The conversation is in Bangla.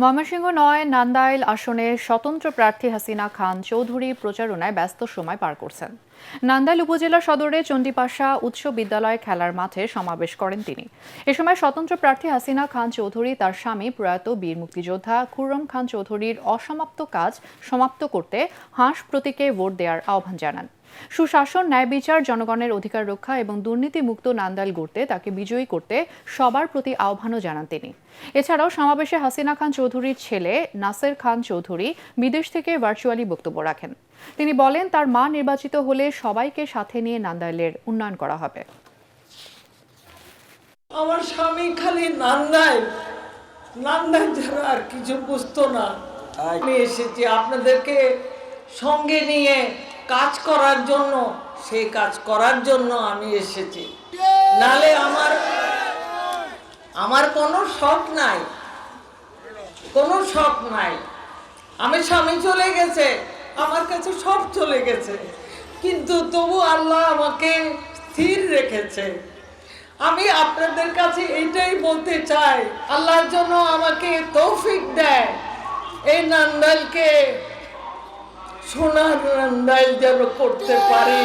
ময়মনসিংহ ৯ নান্দাইল আসনে স্বতন্ত্র প্রার্থী হাসিনা খান চৌধুরী প্রচারণায় ব্যস্ত সময় পার করছেন। নান্দাইল উপজেলা সদরে চণ্ডীপাশা উচ্চ বিদ্যালয় খেলার মাঠে সমাবেশ করেন তিনি। এ সময় স্বতন্ত্র প্রার্থী হাসিনা খান চৌধুরী তার স্বামী প্রয়াত বীর মুক্তিযোদ্ধা খুররম খান চৌধুরীর অসমাপ্ত কাজ সমাপ্ত করতে হাঁস প্রতীকে ভোট দেওয়ার আহ্বান জানান। সুশাসন, ন্যায় বিচার, জনগণের অধিকার রক্ষা এবং দুর্নীতিমুক্ত নান্দাইল গড়তে তাকে বিজয়ী করতে সবার প্রতি আহ্বানও জানান তিনি। এছাড়াও সমাবেশে হাসিনা খান চৌধুরীর ছেলে নাসের খান চৌধুরী বিদেশ থেকে ভার্চুয়ালি বক্তব্য রাখেন। তিনি বলেন, তার মা নির্বাচিত হলে সবাইকে সাথে নিয়ে নান্দাইলের উন্নয়ন করা হবে। আমার স্বামী খালি নান্দাইল ছাড়া আর কিছু বুঝতো না। আমি এসেছি আপনাদেরকে সঙ্গে নিয়ে কাজ করার জন্য, সেই কাজ করার জন্য আমি এসেছি। নালে আমার কোনো শখ নাই, আমি স্বামী চলে গেছে, আমার কাছে সব চলে গেছে, কিন্তু তবু আল্লাহ আমাকে স্থির রেখেছে। আমি আপনাদের কাছে এইটাই বলতে চাই, আল্লাহর জন্য আমাকে তৌফিক দেয়, এই নান্দাইলকে সোনার নান্দাইল যেন করতে পারি।